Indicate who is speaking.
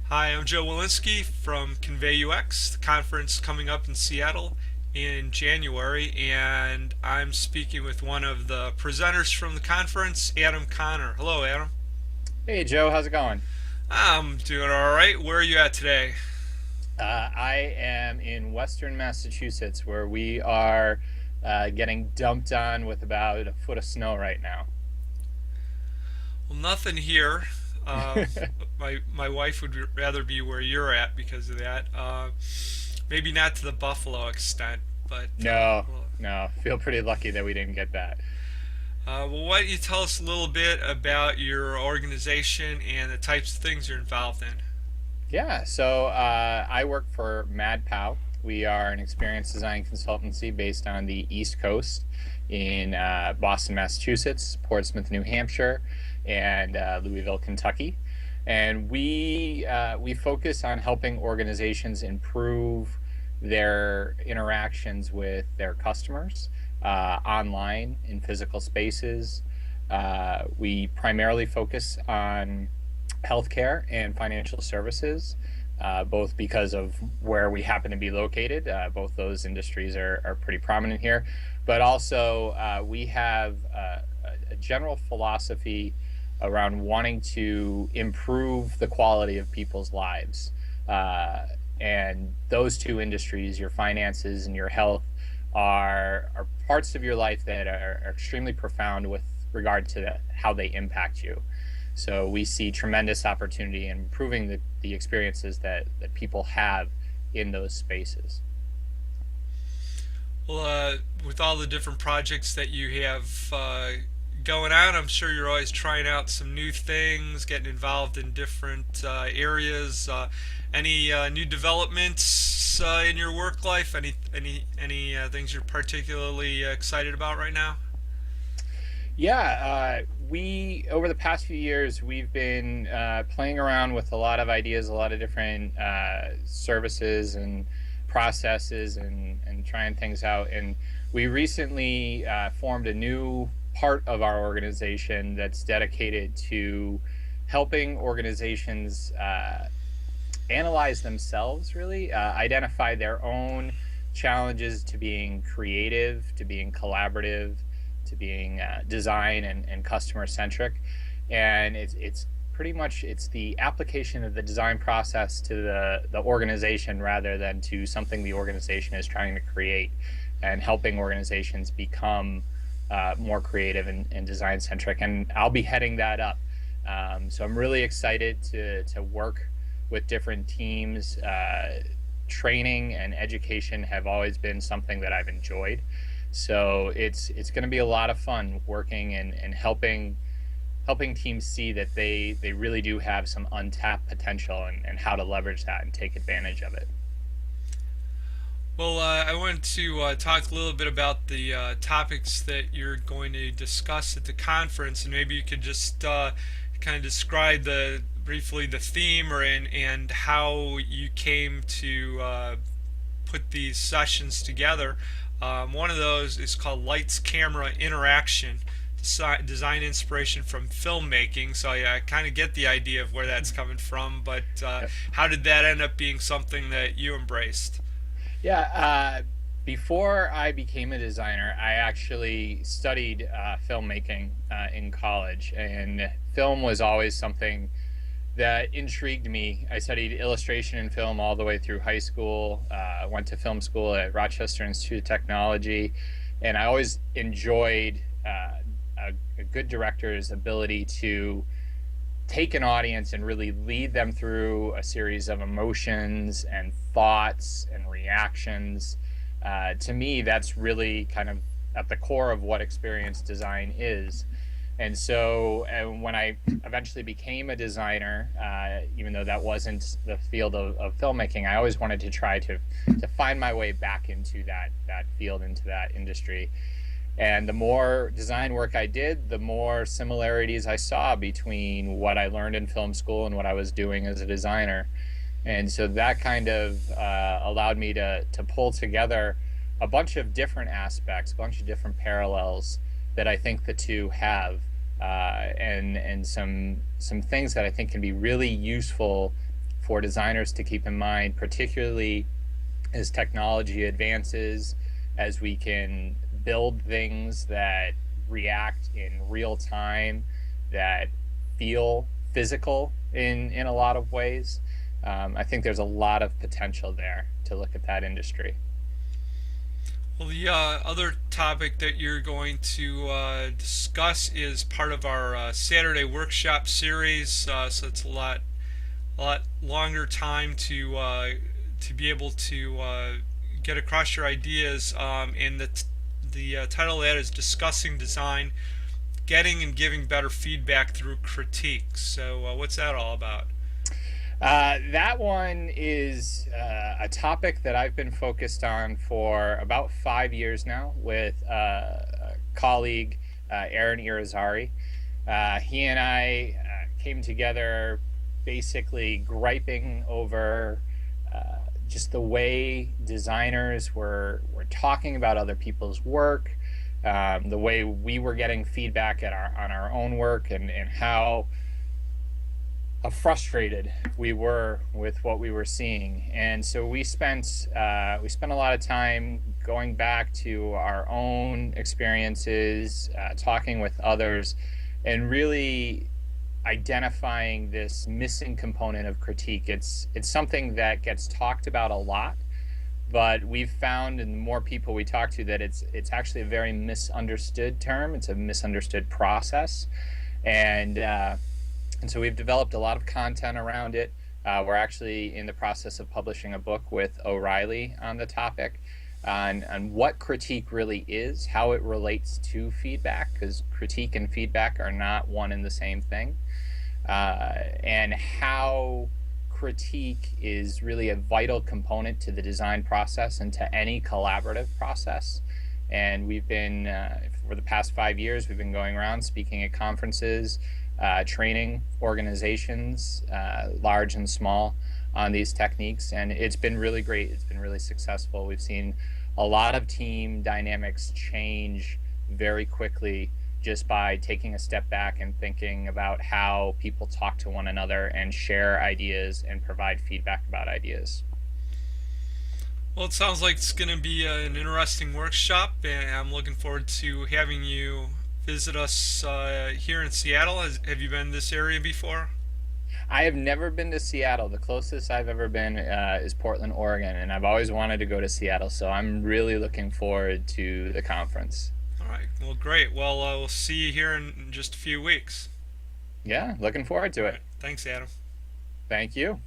Speaker 1: Hi, I'm Joe Walensky from ConveyUX, the conference coming up in Seattle in January, and I'm speaking with one of the presenters from the conference, Adam Connor. Hello, Adam.
Speaker 2: Hey Joe, how's it going?
Speaker 1: I'm doing all right. Where are you at today?
Speaker 2: I am in Western Massachusetts where we are getting dumped on with about a foot of snow right now.
Speaker 1: Well, nothing here. My wife would rather be where you're at because of that. Maybe not to the Buffalo extent, but
Speaker 2: No, no, feel pretty lucky that we didn't get that.
Speaker 1: well, why don't you tell us a little bit about your organization and the types of things you're involved in?
Speaker 2: Yeah, so I work for MadPow. We are an experience design consultancy based on the East Coast in Boston, Massachusetts, Portsmouth, New Hampshire, and Louisville, Kentucky. And we focus on helping organizations improve their interactions with their customers online in physical spaces. We primarily focus on healthcare and financial services, both because of where we happen to be located. Both those industries are pretty prominent here, but also we have a general philosophy around wanting to improve the quality of people's lives. And those two industries, your finances and your health, are parts of your life that are extremely profound with regard to how they impact you. So we see tremendous opportunity in improving the experiences that people have in those spaces.
Speaker 1: Well, with all the different projects that you have going on, I'm sure you're always trying out some new things, getting involved in different areas. Any new developments in your work life? Any things you're particularly excited about right now?
Speaker 2: Yeah, we over the past few years we've been playing around with a lot of ideas, a lot of different services and processes, and trying things out. And we recently formed a new part of our organization that's dedicated to helping organizations analyze themselves, really identify their own challenges to being creative, to being collaborative, to being design and customer centric. And it's pretty much it's the application of the design process to the organization rather than to something the organization is trying to create, and helping organizations become more creative and design centric. And I'll be heading that up. So I'm really excited to work with different teams. Training and education have always been something that I've enjoyed. So it's going to be a lot of fun working and helping teams see that they really do have some untapped potential, and how to leverage that and take advantage of it.
Speaker 1: Well, I wanted to talk a little bit about the topics that you're going to discuss at the conference, and maybe you could just kind of describe the briefly the theme and how you came to put these sessions together. One of those is called Lights Camera Interaction. Design inspiration from filmmaking. So yeah, I kind of get the idea of where that's coming from, but
Speaker 2: Yep.
Speaker 1: how did that end up being something that you embraced?
Speaker 2: Yeah, before I became a designer, I actually studied filmmaking in college, and film was always something that intrigued me. I studied illustration and film all the way through high school. Went to film school at Rochester Institute of Technology, and I always enjoyed a good director's ability to take an audience and really lead them through a series of emotions and thoughts and reactions. To me, that's really kind of at the core of what experience design is. And so when I eventually became a designer, even though that wasn't the field of filmmaking, I always wanted to try to find my way back into that field, into that industry. And the more design work I did, the more similarities I saw between what I learned in film school and what I was doing as a designer. And so that kind of allowed me to pull together a bunch of different aspects, a bunch of different parallels that I think the two have, and some things that I think can be really useful for designers to keep in mind, particularly as technology advances, as we can build things that react in real time, that feel physical in a lot of ways. I think there's a lot of potential there to look at that industry.
Speaker 1: Well, the other topic that you're going to discuss is part of our Saturday workshop series, so it's a lot longer time to be able to get across your ideas. And the title of that is discussing design, getting and giving better feedback through critique. So, what's that all about?
Speaker 2: That one is a topic that I've been focused on for about 5 years now with a colleague, Aaron Irizarry. He and I came together basically griping over just the way designers were talking about other people's work, the way we were getting feedback on our own work, and how frustrated we were with what we were seeing. And so we spent a lot of time going back to our own experiences, talking with others, and really identifying this missing component of critique. It's something that gets talked about a lot, but we've found, and the more people we talk to, that it's actually a very misunderstood term. It's a misunderstood process, and so we've developed a lot of content around it. We're actually in the process of publishing a book with O'Reilly on the topic, on what critique really is, how it relates to feedback, because critique and feedback are not one and the same thing, and how critique is really a vital component to the design process and to any collaborative process. And we've been, for the past 5 years, we've been going around speaking at conferences, training organizations, large and small, on these techniques, and it's been really great. It's been really successful. We've seen a lot of team dynamics change very quickly just by taking a step back and thinking about how people talk to one another and share ideas and provide feedback about ideas.
Speaker 1: Well, it sounds like it's going to be an interesting workshop, and I'm looking forward to having you visit us here in Seattle. Have you been in this area before?
Speaker 2: I have never been to Seattle. The closest I've ever been is Portland, Oregon, and I've always wanted to go to Seattle, so I'm really looking forward to the conference.
Speaker 1: All right. Well, great. Well, we'll see you here in just a few weeks.
Speaker 2: Yeah, looking forward to
Speaker 1: All
Speaker 2: it.
Speaker 1: right. Thanks, Adam.
Speaker 2: Thank you.